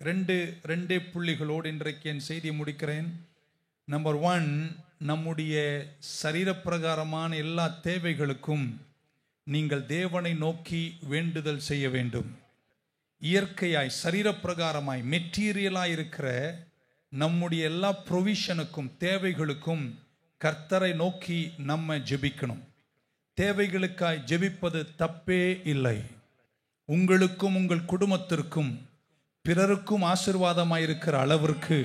ரெண்டே புள்ளிகளோடு இன்றைக்கு என் செய்தியை முடிக்கிறேன். நம்பர் 1, நம்முடைய சரீரப்பிரகாரமான எல்லா தேவைகளுக்கும் நீங்கள் தேவனை நோக்கி வேண்டுதல் செய்ய வேண்டும். இயற்கையாய் சரீரப்பிரகாரமாய் மெட்டீரியலாய் இருக்கிற நம்முடைய எல்லா ப்ரொவிஷனுக்கும் தேவைகளுக்கும் கர்த்தரை நோக்கி நம்ம ஜெபிக்கணும். தேவைகளுக்காய் ஜெபிப்பது தப்பே இல்லை. உங்களுக்கும் உங்கள் குடும்பத்திற்கும் பிறருக்கும் ஆசீர்வாதமாய் இருக்கிற அளவிற்கு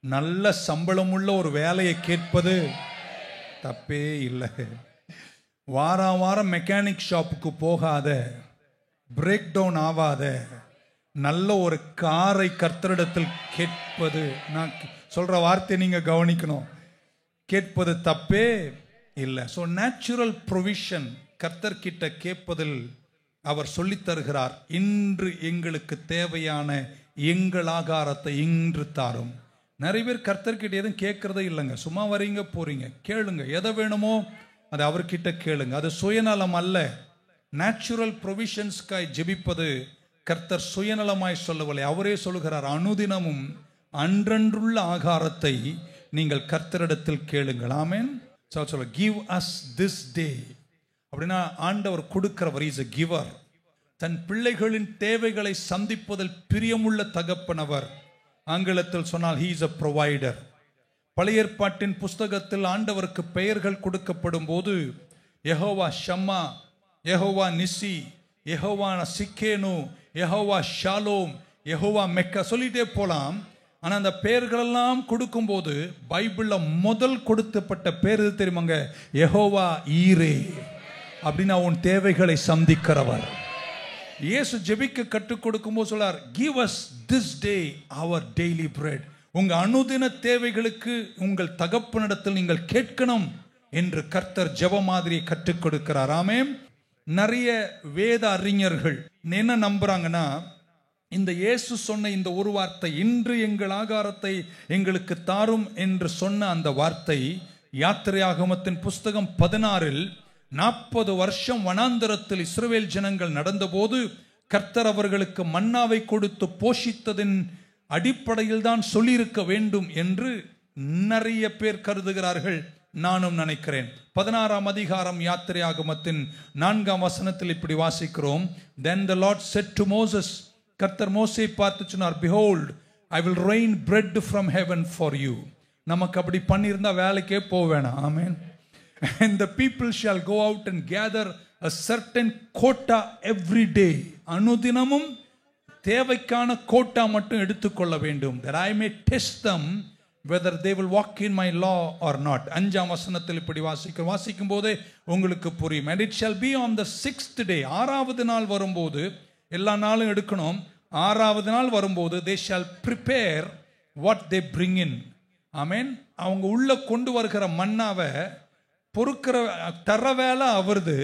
நல்ல சம்பளமுள்ள ஒரு வேலையை கேட்பது தப்பே இல்லை. வாரம் மெக்கானிக் ஷாப்புக்கு போகாத, பிரேக் டவுன் ஆகாத நல்ல ஒரு காரை கர்த்தரிடத்தில் கேட்பது, நான் சொல்ற வார்த்தையை நீங்க கவனிக்கணும், கேட்பது தப்பே இல்லை. ஸோ நேச்சுரல் ப்ரொவிஷன் கர்த்தர்கிட்ட கேட்பதில் அவர் சொல்லித் தருகிறார். இன்று எங்களுக்கு தேவையான எங்கள் ஆகாரத்தை இன்று தாரும். நிறைய பேர் கர்த்தர்கிட்ட எதுவும் கேட்கறதே இல்லைங்க. சும்மா வரீங்க போறீங்க, கேளுங்க. எதை வேணுமோ அதை அவர்கிட்ட கேளுங்க. அது சுயநலம் அல்ல. நேச்சுரல் ப்ரொவிஷன்ஸ்காய் ஜெபிப்பது கர்த்தர் சுயநலமாய் சொல்லவில்லை. அவரே சொல்லுகிறார், அனுதினமும் அன்றன்றுள்ள ஆகாரத்தை நீங்கள் கர்த்தரிடத்தில் கேளுங்கள். ஆமென். சொல்ல கிவ் அஸ் திஸ் டே அப்படின்னா ஆண்டவர் கொடுக்கிறவர். Is a giver. தன் பிள்ளைகளின் தேவைகளை சந்திப்பதில் பிரியமுள்ள தகப்பனவர். ஆங்கிலத்தில் சொன்னால் he is a provider. பழைய ஏற்பாட்டின் புஸ்தகத்தில் ஆண்டவருக்கு பெயர்கள் கொடுக்கப்படும் போது யெகோவா ஷம்மா, யெகோவா நிசி, யெகோவா சிக்கேனு, யெகோவா ஷாலோம், யெகோவா மெக்கா சொல்லிட்டே போலாம். ஆனால் அந்த பெயர்களெல்லாம் கொடுக்கும்போது பைபிளில் முதல் கொடுக்கப்பட்ட பேர் எது தெரியுமாங்க? யெகோவா ஈரே. அப்படின்னா உன் தேவைகளை சந்திக்கிறவர். இயேசு ஜெபிக்க கற்றுக் கொடுக்கும்போது சொல்லார், give us this day our daily bread. உங்க அனுதின தேவைகளுக்கு உங்கள் தகப்பனிடத்தில் நீங்கள் கேட்கணும் என்று கர்த்தர் ஜெப மாதிரியை கற்றுக் கொடுக்கிறார். ஆமென். நிறைய வேத அறிஞர்கள் என்ன நம்புறாங்கன்னா, இந்த இயேசு சொன்ன இந்த ஒரு வார்த்தை, இன்று எங்கள் ஆகாரத்தை எங்களுக்கு தாரும் என்று சொன்ன அந்த வார்த்தை யாத்திரையாகமத்தின் புஸ்தகம் 16 40 வருஷம் வனாந்தரத்தில் இஸ்ரவேல் ஜனங்கள் நடந்தபோது கர்த்தர் அவர்களுக்கு மன்னாவை கொடுத்து போஷித்ததின் அடிப்படையில் தான் சொல்லியிருக்க வேண்டும் என்று நிறைய பேர் கருதுகிறார்கள். நானும் நினைக்கிறேன். 16ஆம் அதிகாரம் யாத்திரையாகமத்தின் 4ஆம் வசனத்தில் இப்படி வாசிக்கிறோம். Then the Lord said to Moses, கர்த்தர் மோசே பார்த்து சொன்னார், behold, I will rain bread from heaven for you. நமக்கு அப்படி பண்ணியிருந்தா வேலைக்கே போக வேணாம். ஆமென். And the people shall go out and gather a certain quota every day. அனுதினமும் தேவைக்கான கோட்டா மட்டும் எடுத்துக்கொள்ள வேண்டும். That I may test them whether they will walk in my law or not. 5ஆம் வசனத்தில் இப்படி வாசிக்கும் போதே உங்களுக்கு புரியும். And it shall be on the 6th day. 6வது நாள் வரும்போது, எல்லா நாளும் எடுக்கணும். 6வது நாள் வரும்போது they shall prepare what they bring in. ஆமென். அவங்க உள்ள கொண்டு வருகிற மன்னாவை பொறுக்கிற தர வேலை அவரது,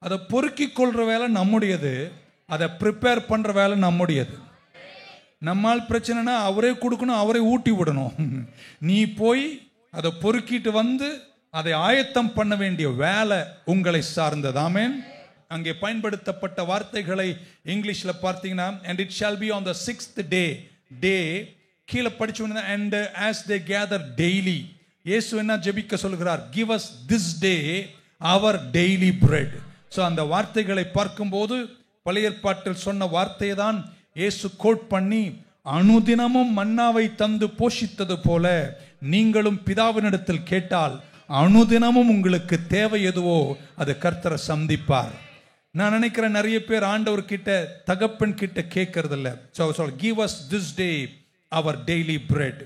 அதை பொறுக்கிக் கொள்ற வேலை நம்முடையது, அதை ப்ரிப்பேர் பண்ற வேலை நம்முடையது. நம்மால் பிரச்சனைனா அவரே கொடுக்கணும், அவரே ஊட்டி விடணும். நீ போய் அதை பொறுக்கிட்டு வந்து அதை ஆயத்தம் பண்ண வேண்டிய வேலை உங்களை சார்ந்தது. ஆமென். அங்கே பயன்படுத்தப்பட்ட வார்த்தைகளை இங்கிலீஷ்ல பார்த்தீங்கன்னா, and it shall be on the 6th day கீழே படிச்சு, and as they gather daily. இயேசு என்ன ஜெபிக்க சொல்கிறார்? give us this day our daily bread. So அந்த வார்த்தைகளை பார்க்கும்போது பழைய ஏற்பாட்டில் சொன்ன வார்த்தையை தான் இயேசு கோட் பண்ணி, அனுதினமும் மன்னாவை தந்து போஷித்தது போல நீங்களும் பிதாவினிடத்தில் கேட்டால் அனுதினமும் உங்களுக்கு தேவை எதுவோ அது கர்த்தரை சந்திப்பார். நான் நினைக்கிறேன் நிறைய பேர் ஆண்டவர் கிட்ட, தகப்பன் கிட்ட கேட்கறதில்ல. So give us this day our daily bread.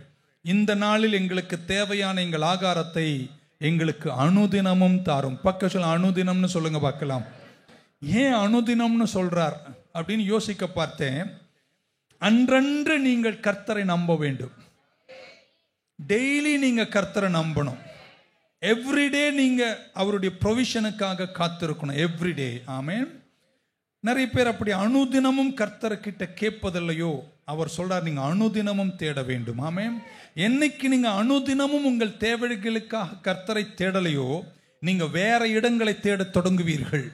இந்த நாளில் எங்களுக்கு தேவையான எங்கள் ஆகாரத்தை எங்களுக்கு அனுதினமும் தாரும். பக்க சொல்ல அனுதினம்னு சொல்லுங்க பார்க்கலாம். ஏன் அனுதினம்னு சொல்றார் அப்படின்னு யோசிக்க பார்த்தேன். அன்றன்று நீங்கள் கர்த்தரை நம்ப வேண்டும். டெய்லி நீங்க கர்த்தரை நம்பணும். எவ்ரிடே நீங்க அவருடைய ப்ரொவிஷனுக்காக காத்திருக்கணும். எவ்ரிடே. ஆமென். நிறைய பேர் அப்படி அனுதினமும் கர்த்தர்கிட்ட கேட்பதில்லையோ, அவர் சொல்றார் நீங்க அனுதினமும் தேட வேண்டும். ஆமென். என்னைக்கு நீங்க அனுதினமும் உங்கள் தேவைகளுக்காக கர்த்தரை தேடலையோ, நீங்க வேற இடங்களை தேட தொடங்குவீர்கள்.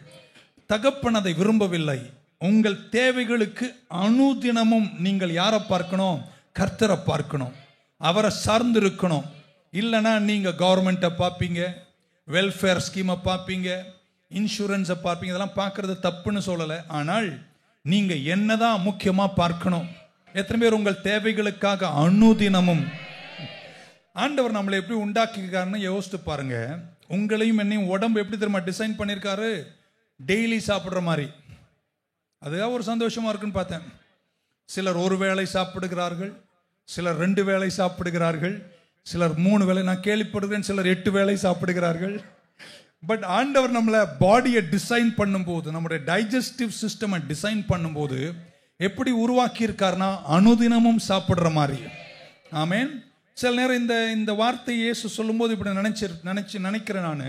தகப்பன் அதை விரும்பவில்லை. உங்கள் தேவைகளுக்கு அனுதினமும் நீங்கள் யாரை பார்க்கணும்? கர்த்தரை பார்க்கணும், அவரை சார்ந்து இருக்கணும். இல்லைன்னா நீங்கள் கவர்மெண்ட்டை பார்ப்பீங்க, வெல்ஃபேர் ஸ்கீமை பார்ப்பீங்க, இன்சூரன்ஸை பார்ப்பீங்க. இதெல்லாம் பார்க்கறது தப்புன்னு சொல்லலை. ஆனால் நீங்கள் என்னதான் முக்கியமாக பார்க்கணும். எத்தனை பேர் உங்கள் தேவைகளுக்காக அனுதினமும் ஆண்டவர் நம்மளை எப்படி உண்டாக்கிருக்காருன்னு யோசித்து பாருங்க. உங்களையும் என்னையும் உடம்பு எப்படி தெரியுமா டிசைன் பண்ணியிருக்காரு? டெய்லி சாப்பிட்ற மாதிரி. அதுதான் ஒரு சந்தோஷமா இருக்குன்னு பார்த்தேன். சிலர் ஒரு வேளை சாப்பிடுகிறார்கள், சிலர் 2 வேளை சாப்பிடுகிறார்கள், சிலர் 3 வேளை. நான் கேள்விப்படுகிறேன் சிலர் 8 வேளை சாப்பிடுகிறார்கள். பட் ஆண்டவர் நம்மளை பாடியை டிசைன் பண்ணும்போது, நம்முடைய டைஜஸ்டிவ் சிஸ்டமை டிசைன் பண்ணும்போது எப்படி உருவாக்கி இருக்காருன்னா அனுதினமும் சாப்பிட்ற மாதிரி. ஆமேன். சில நேரம் இந்த வார்த்தையை இயேசு சொல்லும்போது இப்படி நினைக்கிறேன் நான்,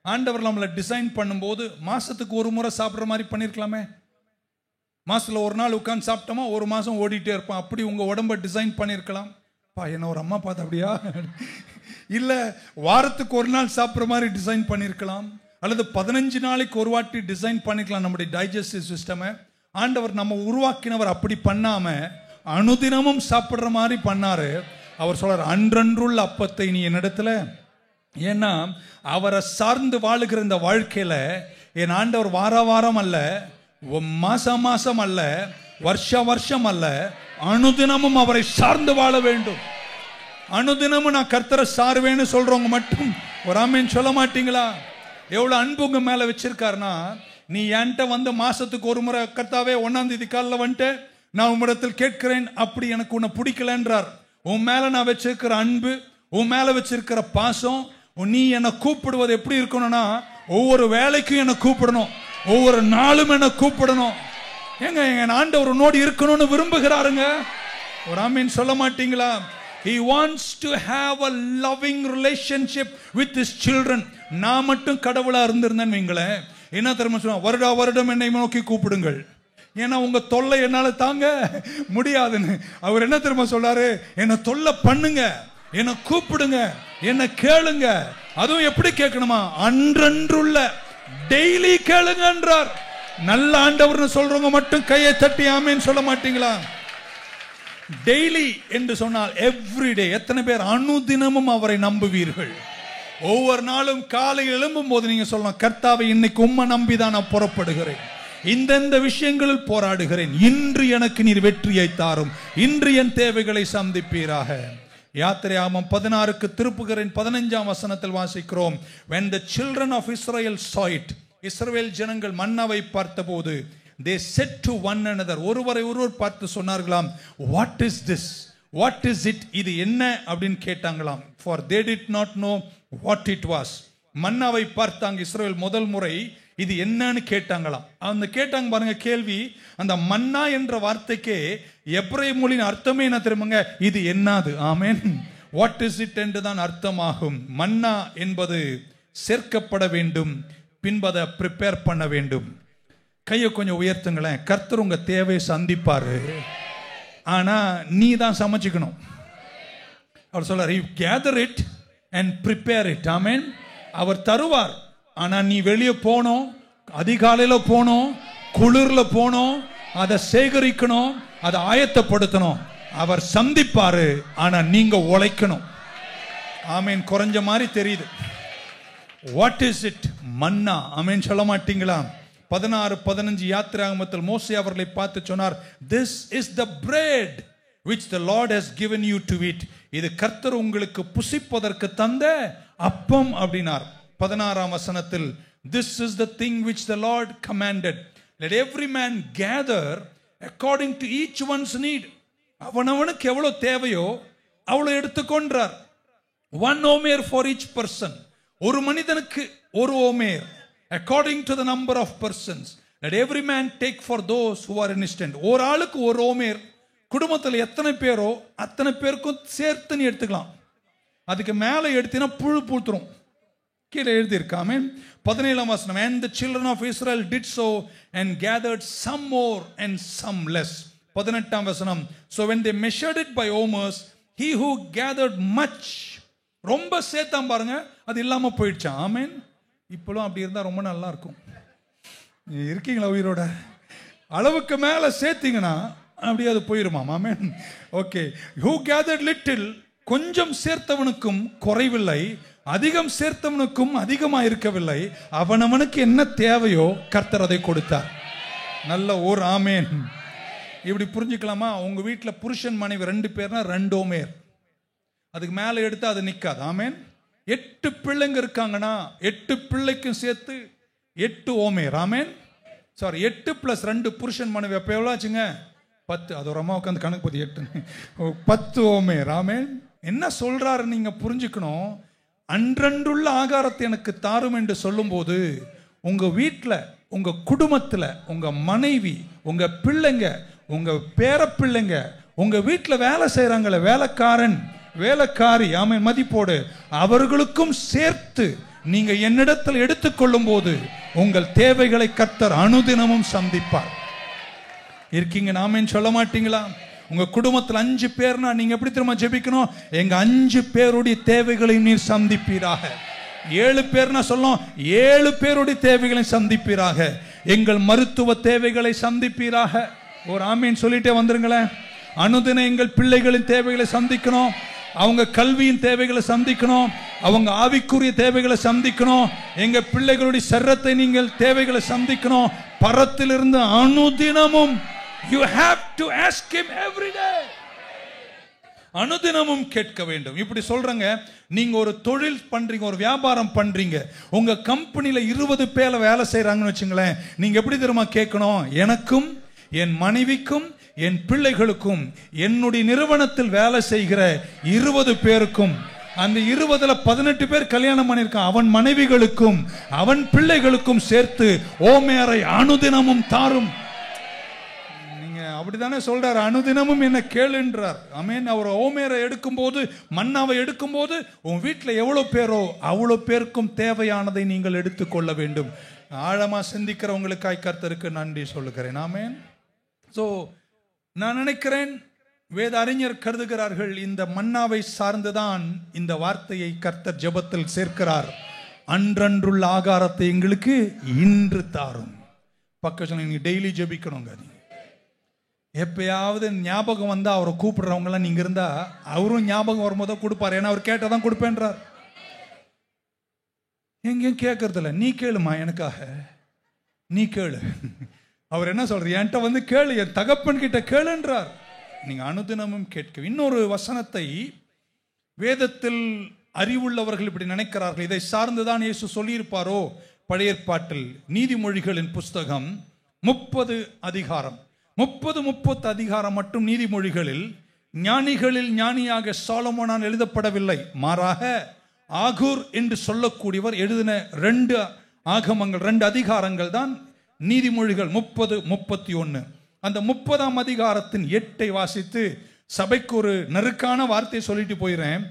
ஆண்டவர் நம்மளை டிசைன் பண்ணும்போது மாசத்துக்கு ஒரு முறை சாப்பிட்ற மாதிரி பண்ணியிருக்கலாமே. மாசத்துல ஒரு நாள் உட்காந்து சாப்பிட்டோமா, ஒரு மாசம் ஓடிட்டே இருப்பான். அப்படி உங்க உடம்ப டிசைன் பண்ணியிருக்கலாம். என்ன ஒரு அம்மா பார்த்து அப்படியா? இல்லை, வாரத்துக்கு ஒரு நாள் சாப்பிட்ற மாதிரி டிசைன் பண்ணியிருக்கலாம், அல்லது 15 நாளைக்கு ஒரு வாட்டி டிசைன் பண்ணிக்கலாம் நம்முடைய டைஜஸ்டிவ் சிஸ்டமை. ஆண்டவர் நம்ம உருவாக்கினவர் அப்படி பண்ணாம அனுதினமும் சாப்பிட்ற மாதிரி பண்ணாரு. அவர் சொல்றார், அன்றன்றுள்ள அப்பத்தை நீ என்னிடத்துல. ஏன்னா அவரை சார்ந்து வாழுகிற இந்த வாழ்க்கையில என் ஆண்டவர் வார வாரம் அல்ல, மாசம் மாசம் அல்ல, வருஷம் அல்ல, அனுதினமும் அவரை சார்ந்து வாழ வேண்டும். அனுதினமும் நான் கர்த்தரை சார்வேன்னு சொல்றவங்க மட்டும் ஒரு ஆமேன் சொல்ல மாட்டீங்களா? எவ்வளவு அன்பு உங்க மேல வச்சிருக்காருன்னா, நீ என்கிட்ட வந்து மாசத்துக்கு ஒரு முறை கர்த்தாவே 1ஆம் தேதி காலைல வந்துட்டு நான் உம்மிடத்தில் கேட்கிறேன், அப்படி எனக்கு உன்னை பிடிக்கலன்றார். உன் மேல நான் வச்சிருக்கிற அன்பு, உன் மேல வச்சிருக்கிற பாசம், நீ என்னை கூப்பிடுவது எப்படி இருக்கணும்னா, ஒவ்வொரு வேலைக்கும் என்னை கூப்பிடணும், ஒவ்வொரு நாளும் என்னை கூப்பிடணும். ஏங்க எங்க ஆண்டவர் உன்னோடு இருக்கணும்னு விரும்புகிறாருங்க. ஒரு ஆமீன் சொல்ல மாட்டீங்களா? He wants to have a loving relationship with his children. நான் மட்டும் கடவுளா இருந்திருந்தேன்னு வைங்களேன், என்ன தெரியுமா சொல்லுவாங்க, வருடா வருடம் என்னை நோக்கி கூப்பிடுங்கள், ஏன்னா உங்க தொல்லை என்னால தாங்க முடியாதுன்னு. அவர் என்ன தெரியுமா சொல்றாரு, என்ன தொல்லை பண்ணுங்க, என்ன கூப்பிடுங்க, என்ன கேளுங்க. அதுவும் எப்படி கேட்கணுமா? அன்றன்றுள்ள, டெய்லி கேளுங்க என்றார். நல்ல ஆண்டவர்னு சொல்றவங்க மட்டும் கையை தட்டி ஆமேன்னு சொல்ல மாட்டீங்களா? டெய்லி என்று சொன்னால் எவ்ரிடே. எத்தனை பேர் அனுதினமும் அவரை நம்புவீர்கள்? ஒவ்வொரு நாளும் காலை எழும்பும் போது நீங்க சொல்லலாம், கர்த்தாவை இன்னைக்கு உம்மை நம்பிதான் நான் புறப்படுகிறேன், இந்த விஷயங்களில் போராடுகிறேன், இன்று எனக்கு நீர் வெற்றியை தாரும், இன்று என் தேவைகளை சந்திப்பீராக. யாத்திரையாகமம் 16க்கு திருப்புகிறேன். 15ஆம் வசனத்தில் வாசிக்கிறோம், when the children of Israel saw it, இஸ்ரவேல் ஜனங்கள் மன்னாவை பார்த்தபோது, they said to one another, ஒருவரை ஒருவர் பார்த்து சொன்னார்களாம், what is this, what is it, இது என்ன அப்படின்னு கேட்டாங்களாம். for they did not know what it was. மன்னாவை பார்த்தாங்க இஸ்ரவேல் முதல் முறை, இது என்னன்னு கேட்டாங்களாம். அந்த கேட்டாங்க பாருங்க கேள்வி. அந்த மன்னா என்ற வார்த்தைக்கு எபிரேய மொழியின் அர்த்தமே என்ன தெரியுமாங்க? இது என்னது. ஆமென். வாட் இஸ் இட் என்று தான் அர்த்தமாகும். மன்னா என்பது சேர்க்கப்பட வேண்டும், பின்பதை ப்ரிப்பேர் பண்ண வேண்டும். கையை கொஞ்சம் உயர்த்துங்களேன். கர்த்தர் உங்க தேவையை சந்திப்பாரு, ஆனா நீ தான் சமைச்சுக்கணும். அவர் சொல்றார், you gather it and prepare it. ஆமென். அவர் தருவார், ஆனா நீ வெளியே போனோம், அதிகாலையில போனோம், குளிர்ல போனோம், அதை சேகரிக்கணும், அதை ஆயத்தப்படுத்தணும். அவர் சந்திப்பாரு, ஆனா நீங்க உழைக்கணும். ஆமேன். குறைஞ்ச மாதிரி தெரியுது. What is it? மன்னா. ஆமேன் சொல்ல மாட்டீங்களா? 16-15 யாத்திராகமத்தில் மோசே அவர்களை பார்த்து சொன்னார், this is the bread which the Lord has given you to eat. இது கர்த்தர் உங்களுக்கு புசிப்பதற்கு தந்த அப்பம் அப்படினார். 16ஆம் வசனத்தில், this is the thing which the Lord commanded, let every man gather according to each one's need. அவனவனுக்கு எவ்வளவு தேவையோ அவ்வளவு எடுத்துக்கொண்டார். 1 omer for each person. ஒரு மனிதனுக்கு ஒரு Omar, according to the number of persons. Let every man take for those who are in his tent. ஒரு ஆளுக்கு ஒரு ஓமேர். குடும்பத்தில் எத்தனை பேரோ அத்தனை பேருக்கும் சேர்த்து நீ எடுத்துக்கலாம். அதுக்கு மேல எடுத்தினா புழு பூத்துரும். கீழே எழுதியிருக்காமே. 17ஆம் வசனம், and the children of Israel did so and gathered some more and some less. 18ஆம் வசனம், so when they measured it by omers, he who gathered much, ரொம்ப சேர்த்தான் பாருங்க, அது இல்லாம போயிடுச்சா. ஆமென். இப்போலாம் அப்படி இருந்தா ரொம்ப நல்லா இருக்கும். இருக்கீங்களா உயிரோட? அளவுக்கு மேல சேர்த்தீங்கன்னா அப்படியே அது போயிருமா. ஆமென். ஓகே. who gathered little, கொஞ்சம் சேர்த்தவனுக்கும் குறைவில்லை, அதிகம் சேர்த்தவனுக்கும் அதிகமா இருக்கவில்லை. அவனவனுக்கு என்ன தேவையோ கர்த்தர் அதை கொடுத்தார். நல்ல ஒரு ஆமேன். இப்படி புரிஞ்சுக்கலாமா? உங்க வீட்டில் புருஷன் மனைவி 2 பேர்னா 2 ஓமேர், அதுக்கு மேல எடுத்து அது நிக்காது. ஆமேன். 8 பிள்ளைங்க இருக்காங்கன்னா 8 பிள்ளைக்கும் சேர்த்து 8 ஓமேர். ஆமேன். சாரி, 8 + 2 புருஷன் மனைவி அப்ப எவ்வளோ ஆச்சுங்க? 10. அது ஒரு அம்மா உட்காந்து கணக்கு போது 8 10 ஓமேர். ஆமேன். என்ன சொல்றாரு நீங்க புரிஞ்சுக்கணும். அன்றன்றுள்ள ஆகாரத்தை எனக்கு தாரும் என்று சொல்லும் போது உங்க வீட்டில், உங்க குடும்பத்தில், உங்க மனைவி, உங்க பிள்ளைங்க, உங்க பேர பிள்ளைங்க, உங்க வீட்டில் வேலை செய்யறாங்களே வேலைக்காரன் வேலைக்காரி, ஆமென், மதிப்போடு அவர்களுக்கும் சேர்த்து நீங்க என்னிடத்தில் எடுத்துக்கொள்ளும் போது உங்கள் தேவைகளை கர்த்தர் அனுதினமும் சந்திப்பார். இருக்கீங்க ஆமென் சொல்ல மாட்டீங்களா? உங்க குடும்பத்தில் 5 பேர்னா நீங்க எப்படி திரும்ப ஜெபிக்கணும்? எங்க 5 பேருடைய தேவைகளை நீர் சந்திப்பீராக. 7 பேர்னா சொல்லும், 7 பேருடைய தேவைகளை சந்திப்பீராக. எங்கள் மருத்துவ தேவைகளை சந்திப்பீராக. ஒரு ஆமீன் சொல்லிட்டே வந்துருங்களேன். அனுதினம் எங்கள் பிள்ளைகளின் தேவைகளை சந்திக்கணும், அவங்க கல்வியின் தேவைகளை சந்திக்கணும், அவங்க ஆவிக்குரிய தேவைகளை சந்திக்கணும், எங்க பிள்ளைகளுடைய சரத்தை நீங்கள் தேவைகளை சந்திக்கணும். பரத்திலிருந்து அனுதினமும் you have to ask him every day. அனுதினமும் கேட்க வேண்டும். இப்படி சொல்றங்க. நீங்க ஒரு தொழில் பண்றீங்க, ஒரு வியாபாரம் பண்றீங்க, உங்க கம்பெனில 20 பேர் வேலை செய்யறாங்கன்னு வச்சுங்களேன். நீங்க எப்படி தெரியுமா கேட்கணும்? எனக்கும் என் மனைவிக்கும் என் பிள்ளைகளுக்கும் என்னுடைய நிறுவனத்தில் வேலை செய்கிற 20 பேருக்கும், அந்த 20ல 18 பேர் கல்யாணம் பண்ணிருக்கான், அவன் மனைவிகளுக்கும் அவன் பிள்ளைகளுக்கும் சேர்த்து ஓமேரை அனுதினமும் தாரும். அப்படித்தானே சொல்றார். அனுதினமும் என்ன கேளுன்றார். ஆமென். அவர் ஓமேரை எடுக்கும் போது, மன்னாவை எடுக்கும் போது உன் வீட்டில் எவ்வளவு பேரோ அவ்வளவு பேருக்கும் தேவையானதை நீங்கள் எடுத்துக்கொள்ள வேண்டும். ஆழமா சிந்திக்கிறவங்களுக்காய் கர்த்தருக்கு நன்றி சொல்லுகிறேன். ஆமென். சோ நான் நினைக்கிறேன், வேத அறிஞர் கருதுகிறார்கள், இந்த மன்னாவை சார்ந்துதான் இந்த வார்த்தையை கர்த்தர் ஜெபத்தில் சேர்க்கிறார். அன்றன்றுள்ள ஆகாரத்தை எங்களுக்கு இன்று தாரும். பக்கத்துல நீங்க டெய்லி ஜெபிக்கணுங்க. எப்பயாவது ஞாபகம் வந்தா அவரை கூப்பிடுறவங்களாம் நீங்க இருந்தா அவரும் ஞாபகம் வரும்போது கொடுப்பாரு. ஏன்னா அவர் கேட்டதான் கொடுப்பேன்றார். எங்கேயும் கேட்கறது இல்லை. நீ கேளுமா, எனக்காக நீ கேளு. அவர் என்ன சொல்றார்? என்கிட்ட வந்து கேளு, என் தகப்பன் கிட்ட கேளுன்றார். நீங்க அனுதினமும் கேட்க. இன்னொரு வசனத்தை வேதத்தில் அறிவுள்ளவர்கள் இப்படி நினைக்கிறார்கள், இதை சார்ந்துதான் இயேசு சொல்லியிருப்பாரோ. பழைய ஏற்பாட்டில் நீதிமொழிகளின் புஸ்தகம் 30 அதிகாரம், 30 அதிகாரம் மட்டும் நீதிமொழிகளில் ஞானிகளில் ஞானியாக சாலமோனால் எழுதப்படவில்லை. மாறாக ஆகூர் என்று சொல்லக்கூடியவர் எழுதின 2 ஆகமங்கள், 2 அதிகாரங்கள் தான் நீதிமொழிகள் 30, 31. அந்த 30ஆம் அதிகாரத்தின் 8 வாசித்து சபைக்கு ஒரு நெருக்கான வார்த்தையை சொல்லிட்டு போயிறேன்.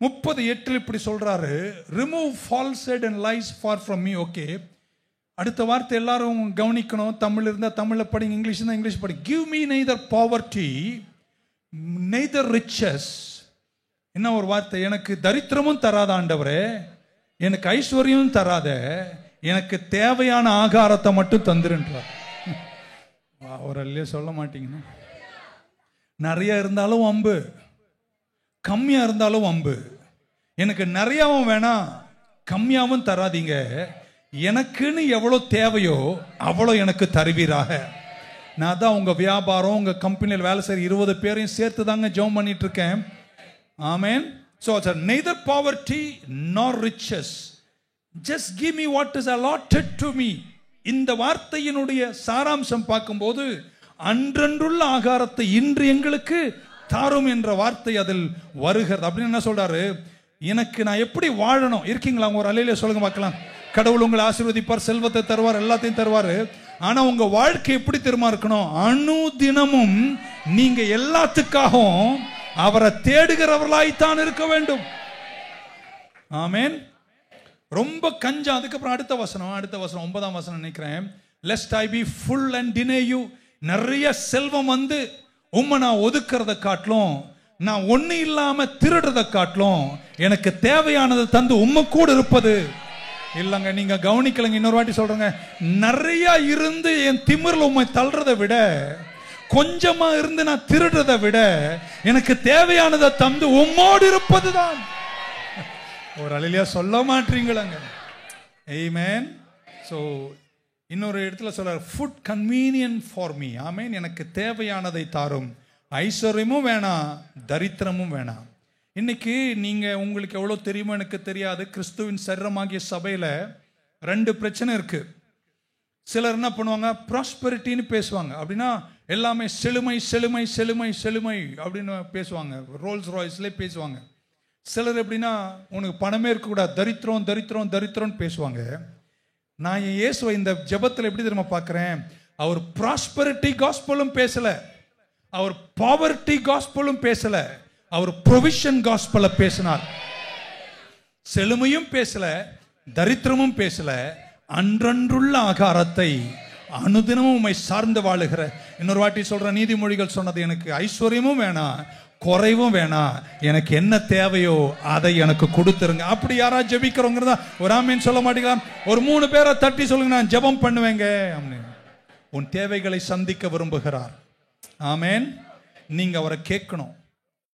38 இப்படி சொல்றாரு, remove falsehood and lies far from me. Okay, அடுத்த வார்த்தை எல்லாரும் கவனிக்கணும். தமிழ் இருந்தா தமிழ்ல படிங்க, இங்கிலீஷ் இருந்தா இங்கிலீஷ் படி. Give me neither poverty neither riches. என்ன ஒரு வார்த்தை? எனக்கு தரித்திரமும் தராத ஆண்டவரே, எனக்கு ஐஸ்வர்யமும் தராத, எனக்கு தேவையான ஆகாரத்தை மட்டும் தந்துருன்றார். அவர் அல்லையே சொல்ல மாட்டீங்கன்னா, நிறைய இருந்தாலும் வம்பு, கம்மியா இருந்தாலும் வம்பு. எனக்கு நிறையாவும் வேணாம், கம்மியாவும் தராதீங்க, எனக்குன்னு எவ்வளோ தேவையோ அவ்வளோ எனக்கு தருவீராக. நான் தான் உங்க வியாபாரம், உங்க கம்பெனியில் வேலை செய்கிற 20 பேரையும் சேர்த்து தாங்க ஜெபம் பண்ணிட்டு இருக்கேன். ஆமென். So neither poverty nor riches, just give me what is allotted to me. இந்த வார்த்தையினுடைய சாராம்சம் பார்க்கும்போது அன்றன்றுள்ள ஆகாரத்தை இன்று எங்களுக்கு தாரும் என்ற வார்த்தை அதில் வருகிறது. அப்படின்னு என்ன சொல்றாரு? எனக்கு நான் எப்படி வாழணும்? இருக்கீங்களா? ஒரு அலையில சொல்லுங்க பார்க்கலாம். கடவுள் உங்களை ஆசீர்வதிப்பார், செல்வத்தை தருவார், எல்லாத்தையும் தருவார். ஆனா உங்க வாழ்க்கை எப்படி தெரியுமா இருக்கணும்? அனுதினமும் நீங்க எல்லாத்துக்காகவும் அவரை தேடுகிறவர்களாய்த்தான் இருக்க வேண்டும். ஆமென். ரொம்ப கஞ்சா. அதுக்கப்புறம் அடுத்த வசனம் 9ஆம் வசனம் நினைக்கிறேன். lest I be full and deny you. நிறைய செல்வம் வந்து உம்மை நான் ஒதுக்கிறத காட்டிலும், நான் ஒண்ணு இல்லாம திருடுறத காட்டிலும், எனக்கு தேவையானதை தந்து உம்மை கூட இருப்பது இல்லங்க, நீங்க கவனிக்கலங்க. இன்னொரு வாட்டி சொல்றேங்க, நிறைய இருந்து என் திமிர்ல உண்மை தள்ளுறதை விட, கொஞ்சமா இருந்து நான் திருடுறதை விட, எனக்கு தேவையானதை தந்து உம்மோடு இருப்பதுதான். ஒரு அலையிலையா சொல்ல மாட்டீங்களாங்க. ஆமென். சோ இன்னொரு இடத்துல சொல்றார், ஃபுட் கன்வீனியன்ட் ஃபார் மீ. ஆமென். எனக்கு தேவையானதை தாரும், ஐஸ்வர்யமும் வேணாம், தரித்திரமும் வேணாம். இன்னைக்கு நீங்க, உங்களுக்கு எவ்வளவு தெரியுமோ எனக்கு தெரியாது, கிறிஸ்துவின் சரீரமாகிய சபையில 2 பிரச்சனை இருக்கு. சிலர் என்ன பண்ணுவாங்க, ப்ராஸ்பெரிட்டின்னு பேசுவாங்க. அப்படின்னா எல்லாமே செழுமை செழுமை செழுமை செழுமை அப்படின்னு பேசுவாங்க, ரோல்ஸ் ராய்ஸ்ல பேசுவாங்க. சிலர் எப்படின்னா, உனக்கு பணமே இருக்கக்கூடாது, தரித்திரம் தரித்திரம் தரித்திரம்னு பேசுவாங்க. நான் என் இயேசுவை இந்த ஜெபத்தில் எப்படி தெரியுமா பார்க்கிறேன், அவர் ப்ராஸ்பெரிட்டி காஸ்பலும் பேசல, அவர் பாவர்ட்டி காஸ்பலும் பேசல, அவர் ப்ரொவிஷன் காஸ்பல பேசினார். செழுமையும் பேசல, தரித்திரமும் பேசல, அன்றன்றுள்ள ஆகாரத்தை அனுதினமும் உம்மை சார்ந்து வாழுகிற. இன்னொரு வாட்டி சொல்ற, நீதிமொழிகள் சொன்னது, எனக்கு ஐஸ்வர்யமும் வேணாம், குறைவும் வேணாம், எனக்கு என்ன தேவையோ அதை எனக்கு கொடுத்துருங்க. அப்படி யாராவது ஜெபிக்கிறோங்கிறதா ஒரு ஆமேன் சொல்ல மாட்டீங்களா? ஒரு 3 பேரை தட்டி சொல்லுங்க, நான் ஜெபம் பண்ணுவேங்க. உன் தேவைகளை சந்திக்க விரும்புகிறார். ஆமேன். நீங்க அவரை கேட்கணும்.